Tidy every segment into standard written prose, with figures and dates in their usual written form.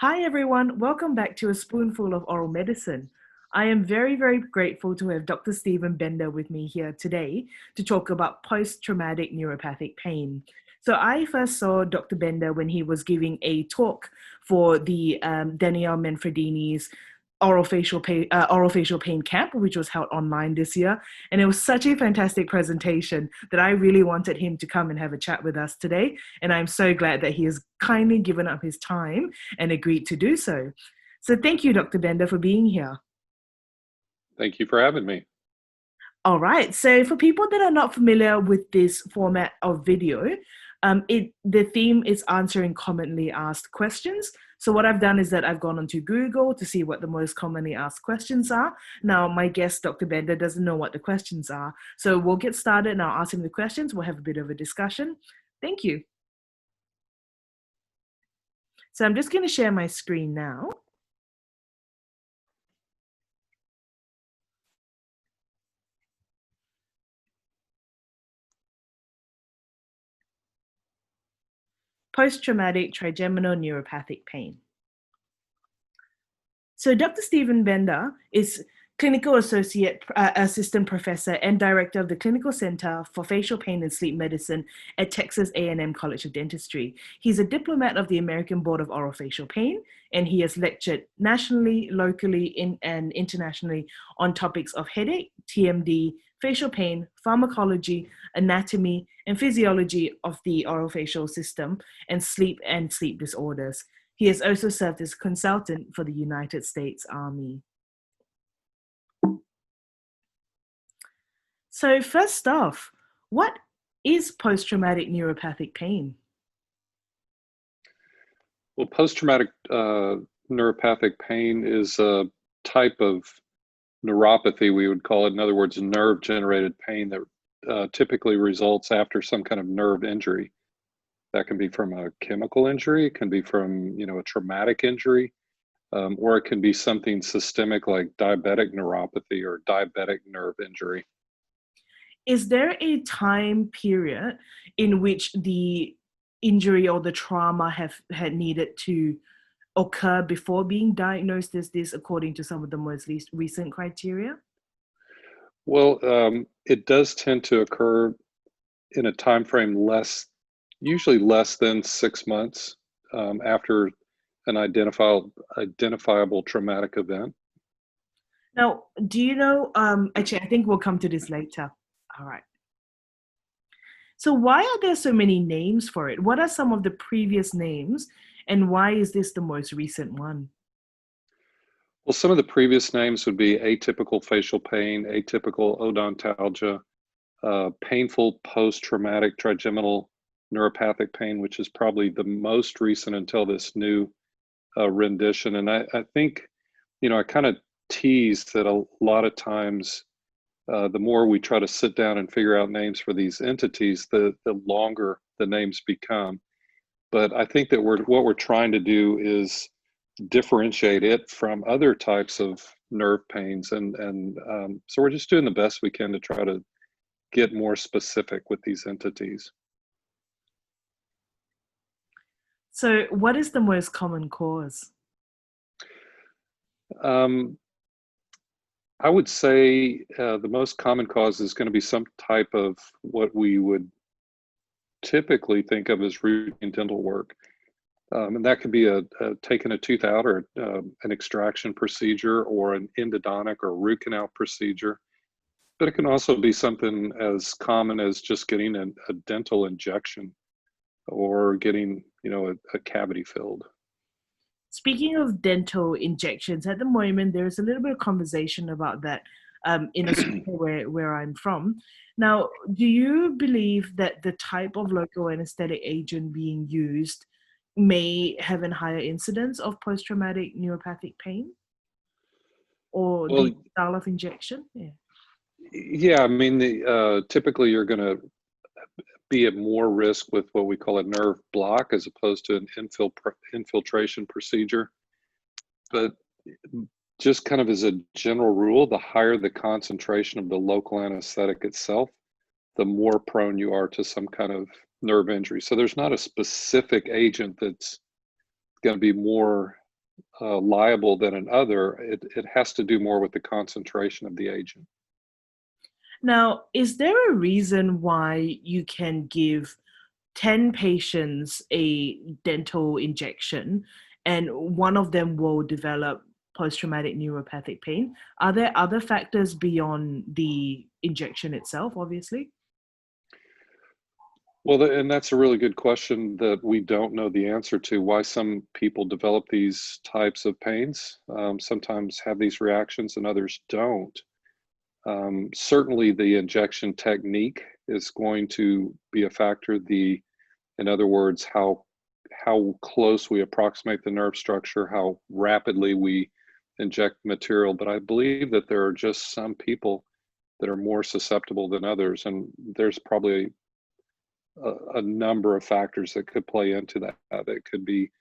Hi, everyone. Welcome back to A Spoonful of Oral Medicine. I am very, very grateful to have Dr. Stephen Bender with me here today to talk about post traumatic neuropathic pain. So, I first saw Dr. Bender when he was giving a talk for the Danielle Manfredini's oral facial pain camp, which was held online this year. And it was such a fantastic presentation that I really wanted him to come and have a chat with us today. And I'm so glad that he has kindly given up his time and agreed to do so. So thank you, Dr. Bender, for being here. Thank you for having me. All right. So for people that are not familiar with this format of video, the theme is answering commonly asked questions. So what I've done is that I've gone onto Google to see what the most commonly asked questions are. Now, my guest, Dr. Bender, doesn't know what the questions are. So we'll get started and I'll ask him the questions. We'll have a bit of a discussion. Thank you. So I'm just going to share my screen now. Post-traumatic trigeminal neuropathic pain. So Dr. Stephen Bender is clinical assistant professor and director of the Clinical Center for Facial Pain and Sleep Medicine at Texas A&M College of Dentistry. He's a diplomat of the American Board of Orofacial Pain, and he has lectured nationally, locally, and internationally on topics of headache, TMD, facial pain, pharmacology, anatomy, and physiology of the orofacial system, and sleep disorders. He has also served as consultant for the United States Army. So first off, what is post-traumatic neuropathic pain? Well, post-traumatic neuropathic pain is a type of neuropathy, we would call it. In other words, nerve-generated pain that typically results after some kind of nerve injury. That can be from a chemical injury, it can be from a traumatic injury, or it can be something systemic like diabetic neuropathy or diabetic nerve injury. Is there a time period in which the injury or the trauma had needed to occur before being diagnosed as this, according to some of the most recent criteria? Well, it does tend to occur in a time frame usually less than 6 months after an identifiable traumatic event. Now, do you know, actually, I think we'll come to this later. All right. So why are there so many names for it? What are some of the previous names, and why is this the most recent one? Well, some of the previous names would be atypical facial pain, atypical odontalgia, painful post-traumatic trigeminal neuropathic pain, which is probably the most recent until this new rendition. And I think, I kind of tease that a lot of times, the more we try to sit down and figure out names for these entities, the longer the names become. But I think that what we're trying to do is differentiate it from other types of nerve pains, and so we're just doing the best we can to try to get more specific with these entities. So what is the most common cause? I would say the most common cause is going to be some type of what we would typically think of as routine dental work. And that could be taking a tooth out, or an extraction procedure, or an endodontic or root canal procedure. But it can also be something as common as just getting a dental injection, or getting, a cavity filled. Speaking of dental injections, at the moment, there's a little bit of conversation about that in Australia where I'm from. Now, do you believe that the type of local anesthetic agent being used may have a higher incidence of post-traumatic neuropathic pain? Or Well, the style of injection? Yeah. yeah, I mean, typically you're going to be at more risk with what we call a nerve block as opposed to an infiltration procedure. But just kind of as a general rule, the higher the concentration of the local anesthetic itself, the more prone you are to some kind of nerve injury. So there's not a specific agent that's going to be more liable than another, it has to do more with the concentration of the agent. Now, is there a reason why you can give 10 patients a dental injection and one of them will develop post-traumatic neuropathic pain? Are there other factors beyond the injection itself, obviously? Well, and that's a really good question that we don't know the answer to, why some people develop these types of pains, sometimes have these reactions and others don't. Certainly, the injection technique is going to be a factor. In other words, how close we approximate the nerve structure, how rapidly we inject material. But I believe that there are just some people that are more susceptible than others, and there's probably a number of factors that could play into that. It could be,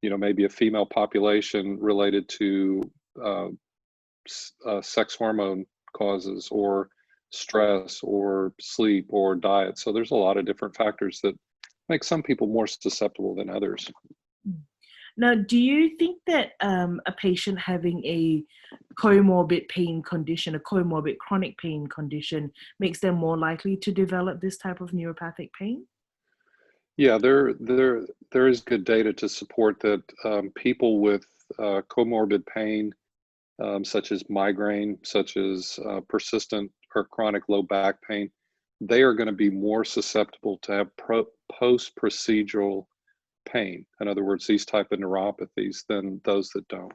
maybe a female population related to uh, sex hormone causes, or stress, or sleep, or diet. So there's a lot of different factors that make some people more susceptible than others. Mm. Now, do you think that a patient having a comorbid pain condition, a comorbid chronic pain condition, makes them more likely to develop this type of neuropathic pain? Yeah, there is good data to support that people with comorbid pain, such as migraine, such as persistent or chronic low back pain, they are going to be more susceptible to have post-procedural pain. In other words, these type of neuropathies than those that don't.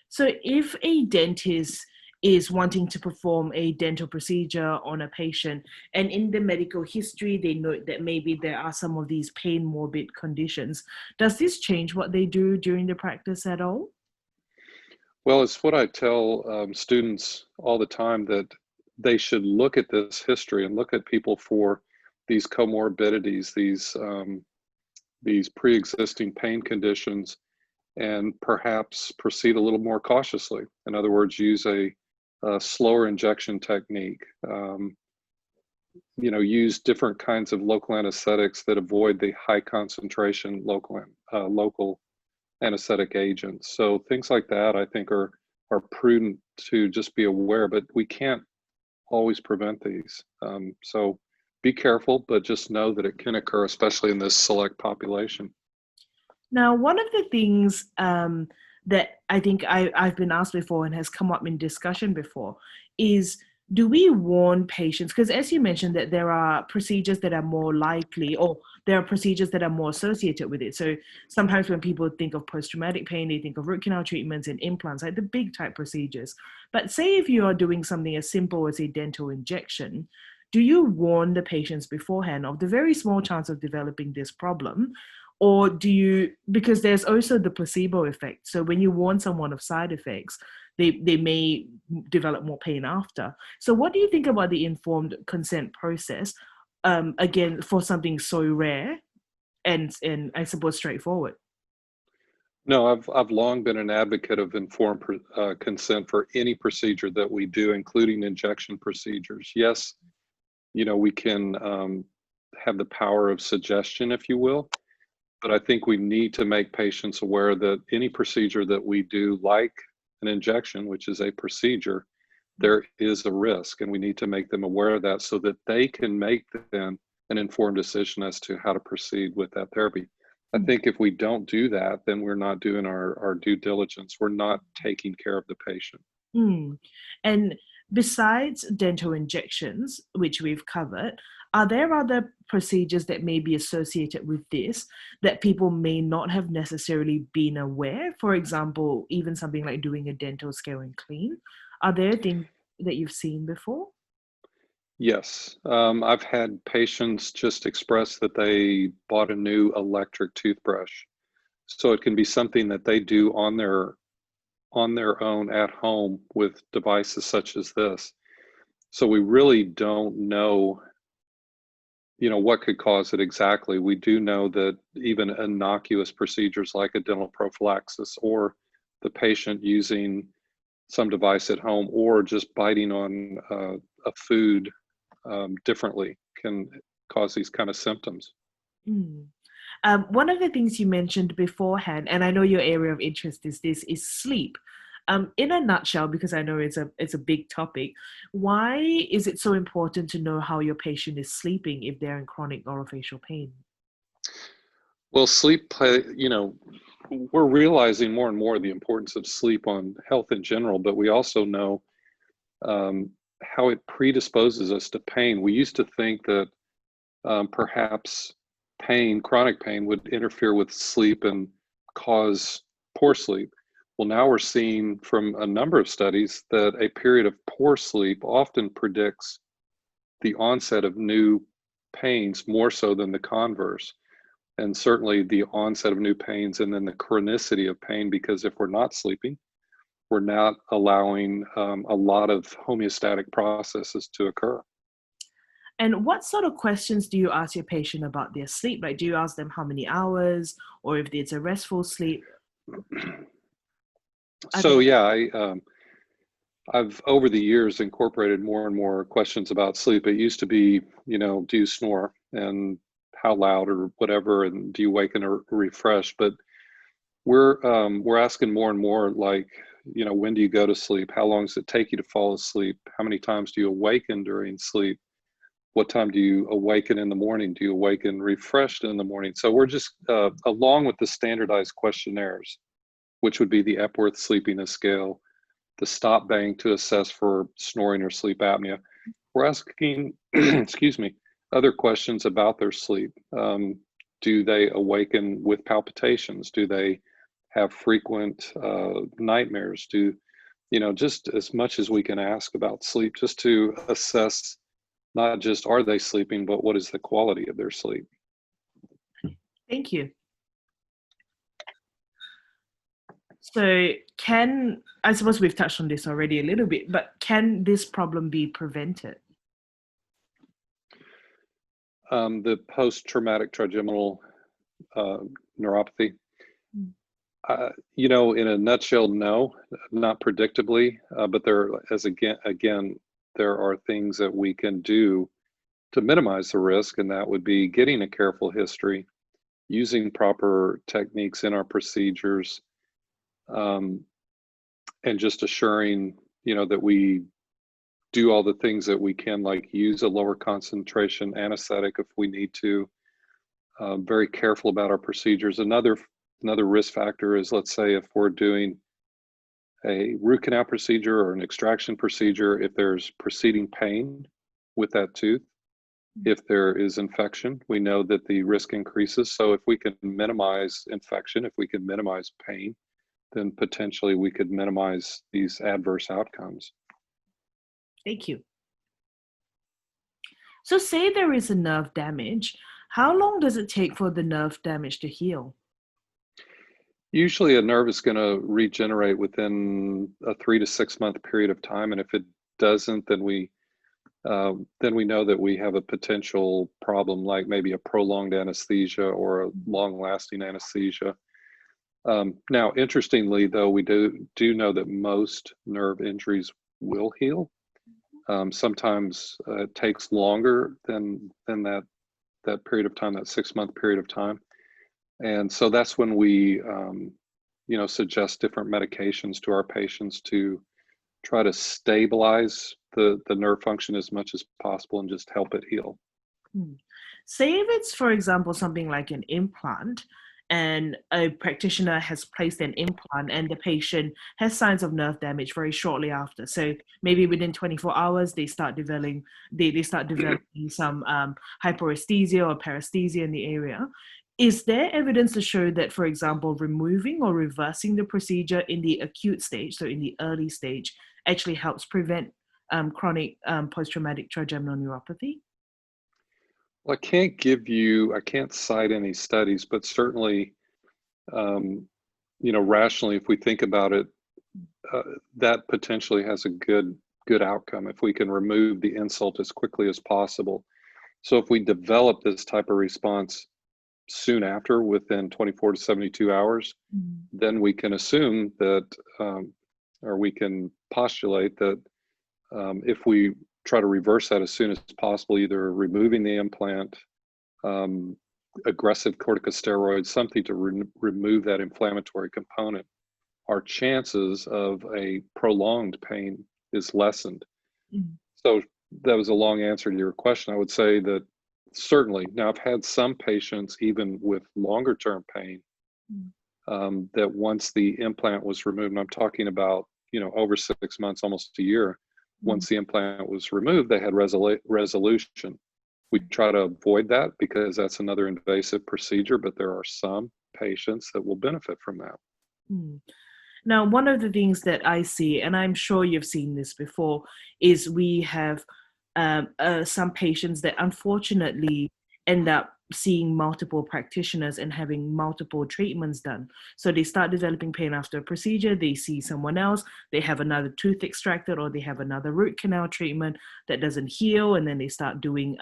So, if a dentist is wanting to perform a dental procedure on a patient, and in the medical history they note that maybe there are some of these pain morbid conditions, does this change what they do during the practice at all? Well, it's what I tell students all the time, that they should look at this history and look at people for these comorbidities, these pre-existing pain conditions, and perhaps proceed a little more cautiously. In other words, use a slower injection technique. Use different kinds of local anesthetics that avoid the high concentration local anesthetic agents. So things like that, I think, are prudent to just be aware, but we can't always prevent these. So be careful, but just know that it can occur, especially in this select population. Now, one of the things that I think I've been asked before and has come up in discussion before is, do we warn patients? Because as you mentioned, that there are procedures that are more likely, or there are procedures that are more associated with it. So sometimes when people think of post-traumatic pain, they think of root canal treatments and implants, like the big type procedures. But say if you are doing something as simple as a dental injection, do you warn the patients beforehand of the very small chance of developing this problem? Or do you, because there's also the placebo effect. So when you warn someone of side effects, they may develop more pain after. So what do you think about the informed consent process, again, for something so rare and I suppose straightforward? No, I've long been an advocate of informed consent for any procedure that we do, including injection procedures. Yes, we can have the power of suggestion, if you will, but I think we need to make patients aware that any procedure that we do, like an injection, which is a procedure, there is a risk, and we need to make them aware of that so that they can make then an informed decision as to how to proceed with that therapy. I think if we don't do that, then we're not doing our due diligence. We're not taking care of the patient. Mm. And besides dental injections, which we've covered, are there other procedures that may be associated with this that people may not have necessarily been aware? For example, even something like doing a dental scale and clean. Are there things that you've seen before? Yes, I've had patients just express that they bought a new electric toothbrush. So it can be something that they do on their own at home with devices such as this. So we really don't know, what could cause it exactly. We do know that even innocuous procedures like a dental prophylaxis, or the patient using some device at home, or just biting on a food differently, can cause these kind of symptoms. Mm. One of the things you mentioned beforehand, and I know your area of interest is this, is sleep. In a nutshell, because I know it's a big topic, why is it so important to know how your patient is sleeping if they're in chronic orofacial pain? Well, sleep play, we're realizing more and more the importance of sleep on health in general, but we also know um, how it predisposes us to pain. We used to think that perhaps pain, chronic pain, would interfere with sleep and cause poor sleep. Well, now we're seeing from a number of studies that a period of poor sleep often predicts the onset of new pains more so than the converse. And certainly the onset of new pains and then the chronicity of pain, because if we're not sleeping, we're not allowing a lot of homeostatic processes to occur. And what sort of questions do you ask your patient about their sleep? Like, do you ask them how many hours, or if it's a restful sleep? Are So there yeah, I've over the years incorporated more and more questions about sleep. It used to be, do you snore and how loud or whatever, and do you waken or refresh? But we're asking more and more like, when do you go to sleep? How long does it take you to fall asleep? How many times do you awaken during sleep? What time do you awaken in the morning? Do you awaken refreshed in the morning? So we're just along with the standardized questionnaires, which would be the Epworth Sleepiness Scale, the stop bang to assess for snoring or sleep apnea. We're asking, excuse me, other questions about their sleep. Do they awaken with palpitations? Do they have frequent nightmares? Just as much as we can ask about sleep, just to assess not just are they sleeping, but what is the quality of their sleep? Thank you. So I suppose we've touched on this already a little bit, but can this problem be prevented? The post-traumatic trigeminal neuropathy, Mm. in a nutshell, no, not predictably, but again, there are things that we can do to minimize the risk, and that would be getting a careful history, using proper techniques in our procedures, um, and just assuring, that we do all the things that we can, like use a lower concentration anesthetic if we need to. Very careful about our procedures. Another risk factor is, let's say, if we're doing a root canal procedure or an extraction procedure, if there's preceding pain with that tooth, if there is infection, we know that the risk increases. So if we can minimize infection, if we can minimize pain, then potentially we could minimize these adverse outcomes. Thank you. So say there is a nerve damage. How long does it take for the nerve damage to heal? Usually a nerve is going to regenerate within a 3 to 6 month period of time. And if it doesn't, then we know that we have a potential problem, like maybe a prolonged anesthesia or a long-lasting anesthesia. Now, interestingly, though, we do know that most nerve injuries will heal. Sometimes it takes longer than that period of time, that 6 month period of time, and so that's when we suggest different medications to our patients to try to stabilize the nerve function as much as possible and just help it heal. Hmm. Say if it's, for example, something like an implant, and a practitioner has placed an implant and the patient has signs of nerve damage very shortly after. So maybe within 24 hours, they start developing some hyperesthesia or paresthesia in the area. Is there evidence to show that, for example, removing or reversing the procedure in the acute stage, so in the early stage, actually helps prevent chronic post-traumatic trigeminal neuropathy? Well, I can't cite any studies, but certainly, um, rationally, if we think about it, uh, that potentially has a good outcome if we can remove the insult as quickly as possible. So if we develop this type of response soon after, within 24 to 72 hours, Mm. then we can assume that, or we can postulate that if we try to reverse that as soon as possible, either removing the implant, um, aggressive corticosteroids, something to remove that inflammatory component, our chances of a prolonged pain is lessened. Mm, So that was a long answer to your question. I would say that certainly. Now, I've had some patients, even with longer term pain, mm, that once the implant was removed, and I'm talking about, over 6 months, almost a year, mm. once the implant was removed, they had resolution. We try to avoid that because that's another invasive procedure, but there are some patients that will benefit from that. Mm. Now, one of the things that I see, and I'm sure you've seen this before, is we have some patients that unfortunately end up seeing multiple practitioners and having multiple treatments done. So they start developing pain after a procedure, they see someone else, they have another tooth extracted, or they have another root canal treatment that doesn't heal, and then they start doing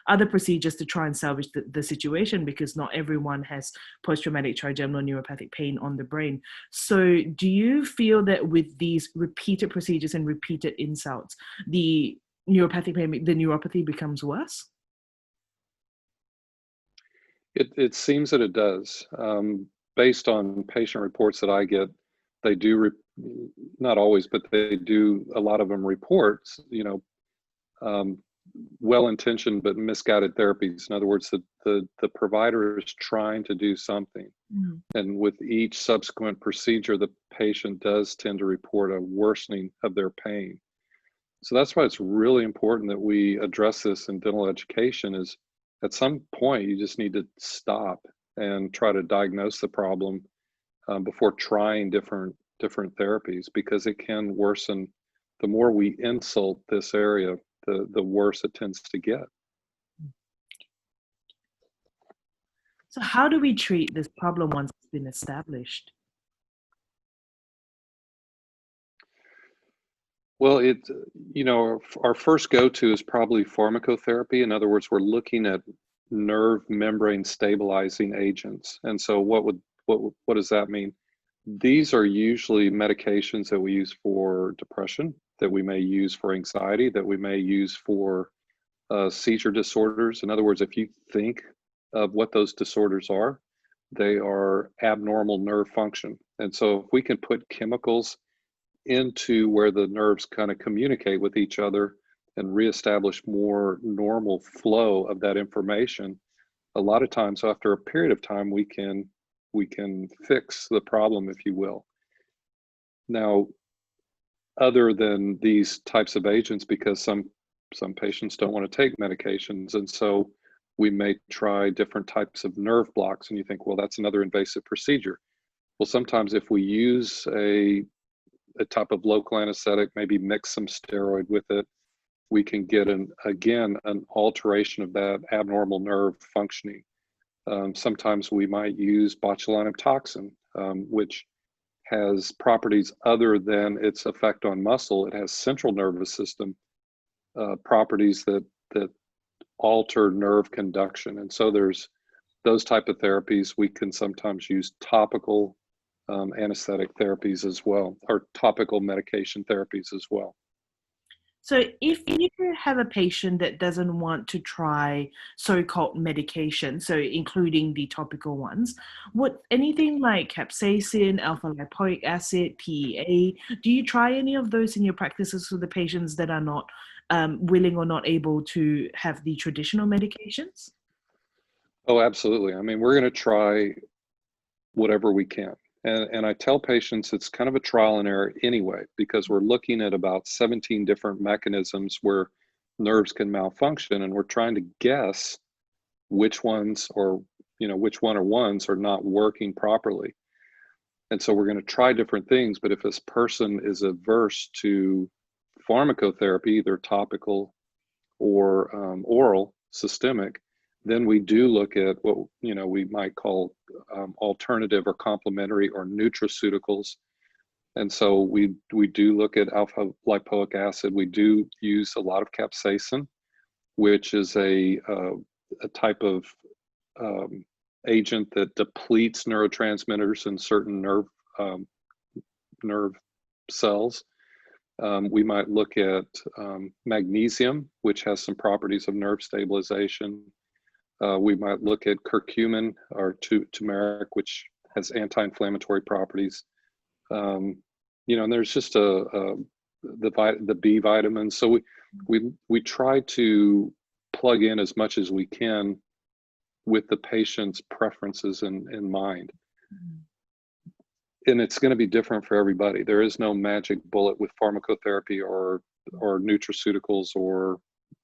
other procedures to try and salvage the situation, because not everyone has post-traumatic trigeminal neuropathic pain on the brain. So do you feel that with these repeated procedures and repeated insults, the the neuropathy becomes worse? It seems that it does. Based on patient reports that I get, they do, not always, but they do, a lot of them reports, um, well-intentioned but misguided therapies. In other words, the provider is trying to do something. Mm, And with each subsequent procedure, the patient does tend to report a worsening of their pain. So that's why it's really important that we address this in dental education. Is at some point you just need to stop and try to diagnose the problem before trying different therapies, because it can worsen. The more we insult this area, the worse it tends to get. so how do we treat this problem once it's been established? Well, our first go-to is probably pharmacotherapy. In other words, we're looking at nerve membrane stabilizing agents. And so what does that mean? These are usually medications that we use for depression, that we may use for anxiety, that we may use for seizure disorders. In other words, if you think of what those disorders are, they are abnormal nerve function. And so if we can put chemicals into where the nerves kind of communicate with each other and reestablish more normal flow of that information, a lot of times after a period of time we can fix the problem, if you will. Now, other than these types of agents, because some patients don't want to take medications, and so we may try different types of nerve blocks, and you think, well, that's another invasive procedure. Well, sometimes if we use a type of local anesthetic, maybe mix some steroid with it, we can get an alteration of that abnormal nerve functioning. Sometimes we might use botulinum toxin, which has properties other than its effect on muscle. It has central nervous system properties that alter nerve conduction, and so there's those type of therapies. We can sometimes use topical anesthetic therapies as well, or topical medication therapies as well. So if you have a patient that doesn't want to try so-called medication, so including the topical ones, what anything like capsaicin, alpha lipoic acid, PEA, do you try any of those in your practices for the patients that are not willing or not able to have the traditional medications? Oh, absolutely. I mean, we're going to try whatever we can. And I tell patients it's kind of a trial and error anyway, because we're looking at about 17 different mechanisms where nerves can malfunction, and we're trying to guess which ones, or which one or ones are not working properly. And so we're going to try different things, but if this person is averse to pharmacotherapy, either topical or oral, systemic, then we do look at what we might call alternative or complementary or nutraceuticals. And so we do look at alpha lipoic acid. We do use a lot of capsaicin, which is a type of um, agent that depletes neurotransmitters in certain nerve cells. We might look at magnesium, which has some properties of nerve stabilization. We might look at curcumin or turmeric, which has anti-inflammatory properties. And there's just the B vitamins. So we try to plug in as much as we can with the patient's preferences in mind. And it's going to be different for everybody. There is no magic bullet with pharmacotherapy or nutraceuticals or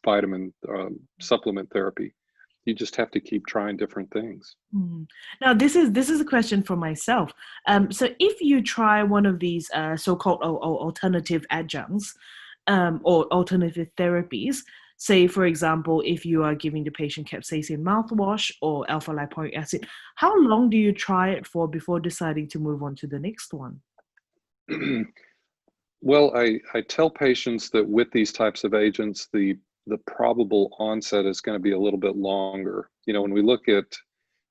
vitamin supplement therapy. You just have to keep trying different things. Now, this is a question for myself. So, if you try one of these so-called alternative adjuncts or alternative therapies, say, for example, if you are giving the patient capsaicin mouthwash or alpha lipoic acid, how long do you try it for before deciding to move on to the next one? Well, I tell patients that with these types of agents, the probable onset is going to be a little bit longer. When we look at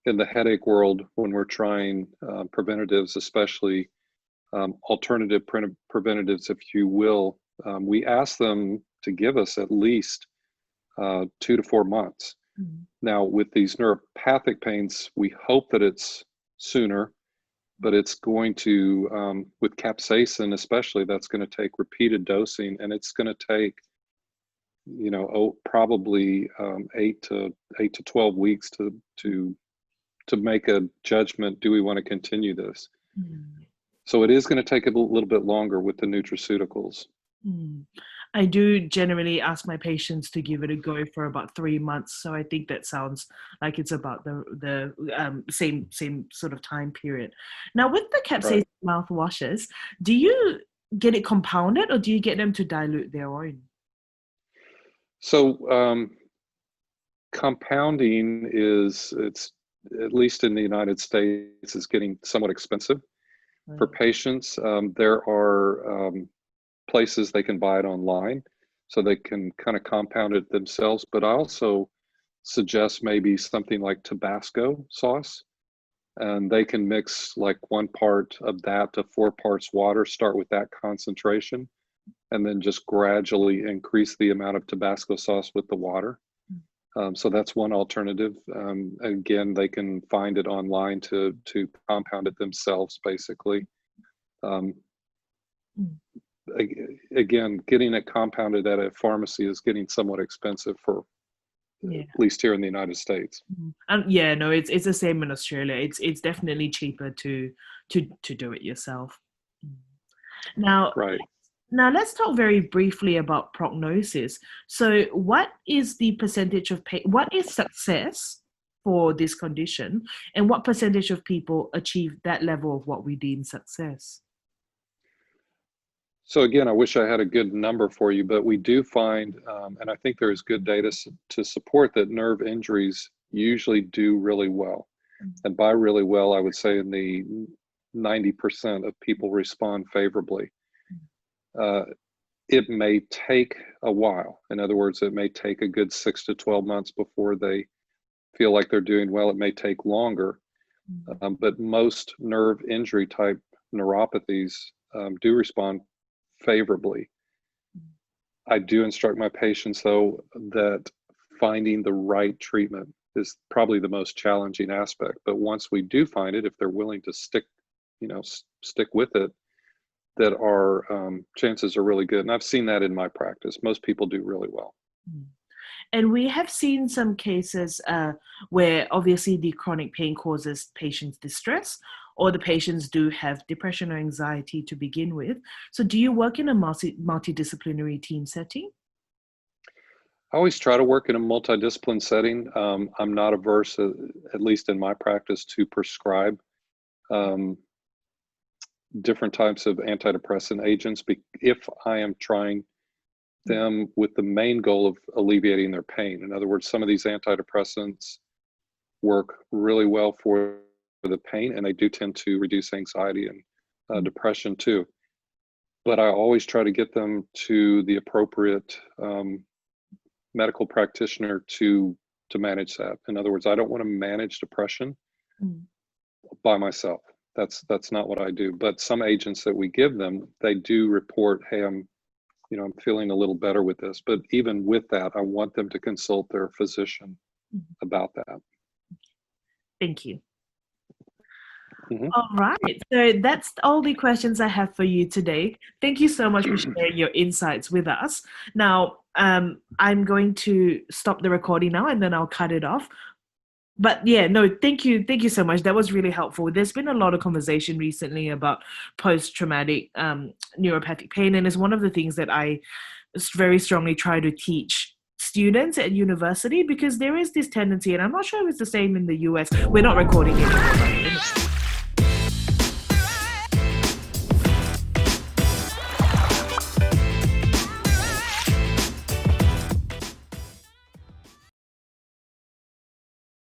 in the headache world, when we're trying preventatives, especially alternative preventatives, if you will, we ask them to give us at least 2 to 4 months. Now, with these neuropathic pains, we hope that it's sooner, but it's going to, with capsaicin especially, that's going to take repeated dosing, and it's going to take, probably 8 to 12 weeks to make a judgment. Do we want to continue this? So it is going to take a little bit longer with the nutraceuticals. I do generally ask my patients to give it a go for about 3 months. So I think that sounds like it's about the same sort of time period. Now, with the capsaicin mouthwashes, do you get it compounded or do you get them to dilute their own? So compounding it's at least in the United States is getting somewhat expensive for patients. There are places they can buy it online, so they can kind of compound it themselves. But I also suggest maybe something like Tabasco sauce, and they can mix like 1 part of that to 4 parts water, start with that concentration, and then just gradually increase the amount of Tabasco sauce with the water. So that's one alternative. Again, they can find it online to compound it themselves, basically. Again, getting it compounded at a pharmacy is getting somewhat expensive for at least here in the United States. Yeah, no, it's the same in Australia. It's definitely cheaper to do it yourself. Now, Now let's talk very briefly about prognosis. So, what is the percentage of what is success for this condition, and what percentage of people achieve that level of what we deem success? So again, I wish I had a good number for you, but we do find, and I think there is good data to support that nerve injuries usually do really well. And by really well, I would say in the 90% of people respond favorably. It may take a while. In other words, it may take a good 6 to 12 months before they feel like they're doing well. It may take longer, but most nerve injury type neuropathies do respond favorably. I do instruct my patients, though, that finding the right treatment is probably the most challenging aspect. But once we do find it, if they're willing to stick with it, that our chances are really good. And I've seen that in my practice. Most people do really well. And we have seen some cases where obviously the chronic pain causes patients distress, or the patients do have depression or anxiety to begin with. So do you work in a multidisciplinary team setting? I always try to work in a multidiscipline setting. I'm not averse, at least in my practice, to prescribe different types of antidepressant agents if I am trying them with the main goal of alleviating their pain. In other words, some of these antidepressants work really well for the pain, and they do tend to reduce anxiety and depression too. But I always try to get them to the appropriate medical practitioner to manage that. In other words, I don't want to manage depression by myself. That's not what I do. But some agents that we give them, they do report, hey, I'm feeling a little better with this. But even with that, I want them to consult their physician about that. Thank you. Mhm. All right. So that's all the questions I have for you today. Thank you so much for sharing your insights with us. Now, I'm going to stop the recording now and then I'll cut it off. But yeah, no, thank you. Thank you so much. That was really helpful. There's been a lot of conversation recently about post-traumatic neuropathic pain. And it's one of the things that I very strongly try to teach students at university because there is this tendency, and I'm not sure if it's the same in the US. We're not recording it.